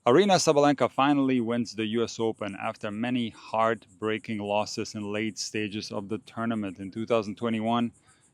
Aryna Sabalenka finally wins the US Open after many heartbreaking losses in late stages of the tournament. In 2021,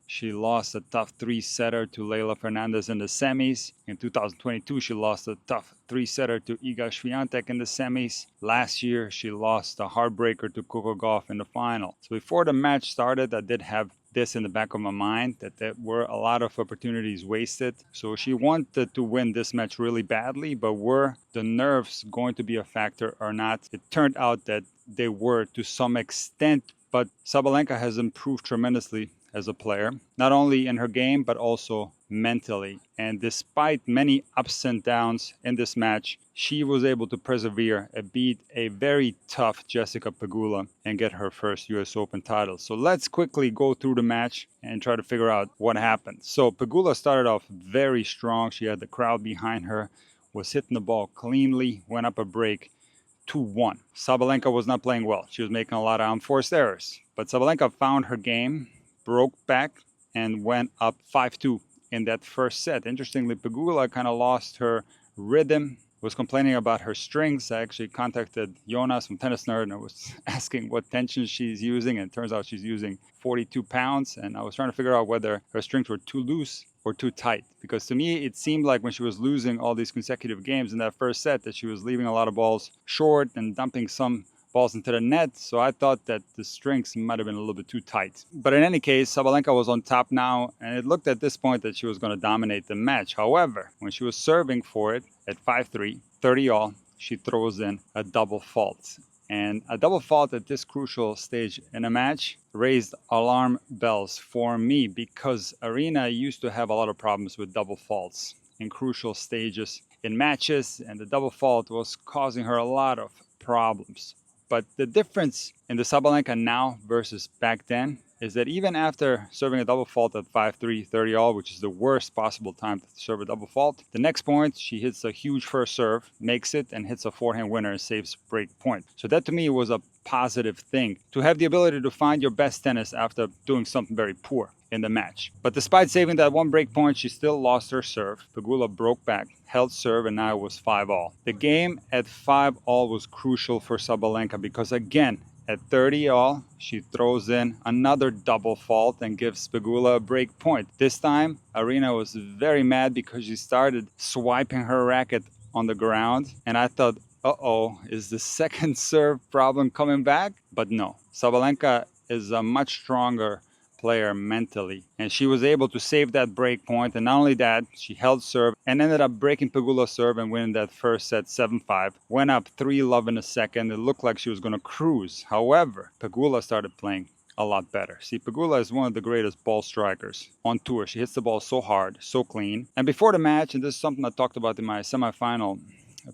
she lost a tough three-setter to Leylah Fernandez in the semis. In 2022, she lost a tough three-setter to Iga Swiatek in the semis. Last year, she lost a heartbreaker to Coco Gauff in the final. So before the match started, I did have this in the back of my mind, that there were a lot of opportunities wasted. So she wanted to win this match really badly, but were the nerves going to be a factor or not? It turned out that they were to some extent, but Sabalenka has improved tremendously as a player, not only in her game, but also mentally. And despite many ups and downs in this match, she was able to persevere and beat a very tough Jessica Pegula and get her first US Open title. So let's quickly go through the match and try to figure out what happened. So Pegula started off very strong. She had the crowd behind her, was hitting the ball cleanly, went up a break, 2-1. Sabalenka was not playing well. She was making a lot of unforced errors. But Sabalenka found her game, broke back, and went up 5-2 in that first set. Interestingly, Pegula kind of lost her rhythm, was complaining about her strings. I actually contacted Jonas from Tennis Nerd and I was asking what tension she's using, and it turns out she's using 42 pounds. And I was trying to figure out whether her strings were too loose or too tight, because to me it seemed like when she was losing all these consecutive games in that first set that she was leaving a lot of balls short and dumping some balls into the net. So I thought that the strings might have been a little bit too tight. But in any case, Sabalenka was on top now, and it looked at this point that she was going to dominate the match. However, when she was serving for it at 5-3, 30 all, she throws in a double fault. And a double fault at this crucial stage in a match raised alarm bells for me, because Aryna used to have a lot of problems with double faults in crucial stages in matches, and the double fault was causing her a lot of problems. But the difference in the Sabalenka now versus back then is that even after serving a double fault at 5-3, 30 all, which is the worst possible time to serve a double fault, the next point she hits a huge first serve, makes it, and hits a forehand winner and saves break point. So that to me was a positive thing, to have the ability to find your best tennis after doing something very poor in the match. But despite saving that one break point, she still lost her serve. Pegula broke back, held serve, and now it was 5 all. The game at 5 all was crucial for Sabalenka because, again, at 30 all, she throws in another double fault and gives Pegula a break point. This time, Aryna was very mad because she started swiping her racket on the ground, and I thought, uh-oh, is the second serve problem coming back? But no, Sabalenka is a much stronger player mentally, and she was able to save that break point. And not only that, she held serve and ended up breaking Pegula's serve and winning that first set 7-5. Went up 3-love in a second. It looked like she was going to cruise. However, Pegula started playing a lot better. See, Pegula is one of the greatest ball strikers on tour. She hits the ball so hard, so clean. And before the match, and this is something I talked about in my semifinal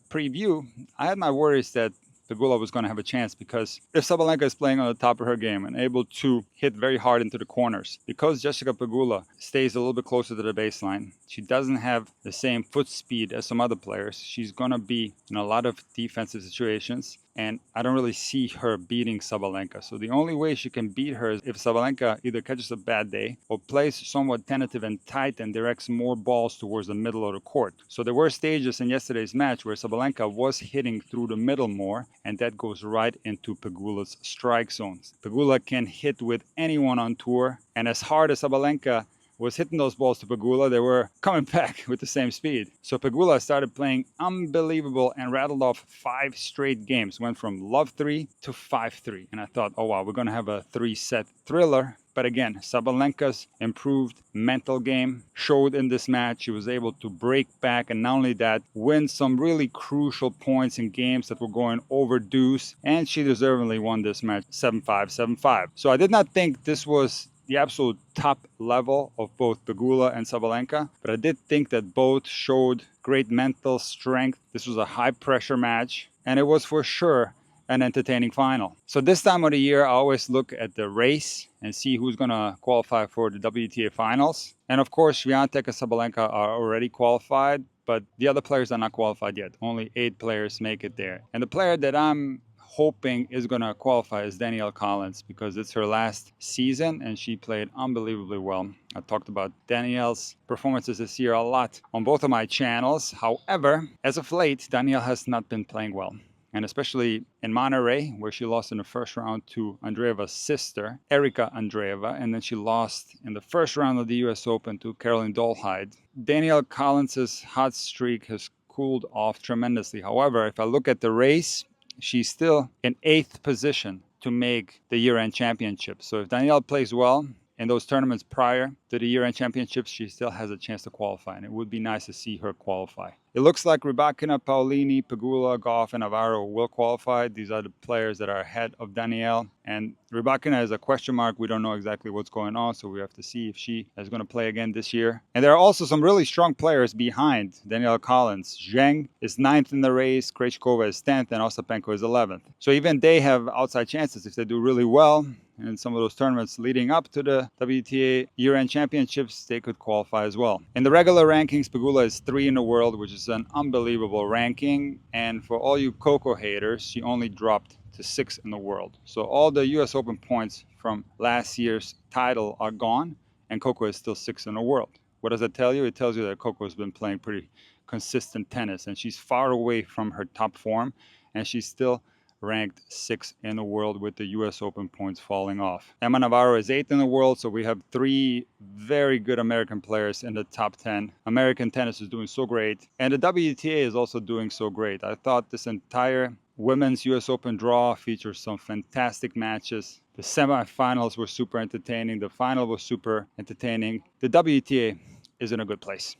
preview, I had my worries that Pegula was going to have a chance, because if Sabalenka is playing on the top of her game and able to hit very hard into the corners, because Jessica Pegula stays a little bit closer to the baseline, she doesn't have the same foot speed as some other players. She's going to be in a lot of defensive situations, and I don't really see her beating Sabalenka. So the only way she can beat her is if Sabalenka either catches a bad day or plays somewhat tentative and tight and directs more balls towards the middle of the court. So there were stages in yesterday's match where Sabalenka was hitting through the middle more, and that goes right into Pegula's strike zones. Pegula can hit with anyone on tour, and as hard as Sabalenka was hitting those balls to Pegula, they were coming back with the same speed. So Pegula started playing unbelievable and rattled off 5 straight games. Went from love 3 to 5-3. And I thought, oh wow, we're going to have a 3-set thriller. But again, Sabalenka's improved mental game showed in this match. She was able to break back, and not only that, win some really crucial points in games that were going over deuce. And she deservedly won this match 7-5, 7-5. So I did not think this was the absolute top level of both Pegula and Sabalenka, but I did think that both showed great mental strength. This was a high pressure match, and it was for sure an entertaining final. So this time of the year, I always look at the race and see who's going to qualify for the WTA Finals. And of course, Swiatek and Sabalenka are already qualified, but the other players are not qualified yet. Only 8 players make it there. And the player that I'm hoping is going to qualify is Danielle Collins, because it's her last season and she played unbelievably well. I talked about Danielle's performances this year a lot on both of my channels. However, as of late, Danielle has not been playing well. And especially in Monterrey, where she lost in the first round to Andreeva's sister, Erika Andreeva, and then she lost in the first round of the US Open to Caroline Dolhide. Danielle Collins' hot streak has cooled off tremendously. However, if I look at the race, she's still in 8th position to make the year-end championship. So if Danielle plays well in those tournaments prior to the year-end championships, she still has a chance to qualify, and it would be nice to see her qualify. It looks like Rybakina, Paolini, Pegula, Goff, and Navarro will qualify. These are the players that are ahead of Danielle. And Rybakina is a question mark. We don't know exactly what's going on, so we have to see if she is going to play again this year. And there are also some really strong players behind Danielle Collins. Zheng is 9th in the race, Krejcikova is 10th, and Ostapenko is 11th. So even they have outside chances if they do really well in some of those tournaments leading up to the WTA year-end championships, they could qualify as well. In the regular rankings, Pegula is 3 in the world, which is an unbelievable ranking. And for all you Coco haters, she only dropped to 6 in the world. So all the US Open points from last year's title are gone, and Coco is still 6 in the world. What does that tell you? It tells you that Coco has been playing pretty consistent tennis, and she's far away from her top form, and she's still ranked 6th in the world with the US Open points falling off. Emma Navarro is 8th in the world, so we have 3 very good American players in the top 10. American tennis is doing so great, and the WTA is also doing so great. I thought this entire women's US Open draw features some fantastic matches. The semifinals were super entertaining. The final was super entertaining. The WTA is in a good place.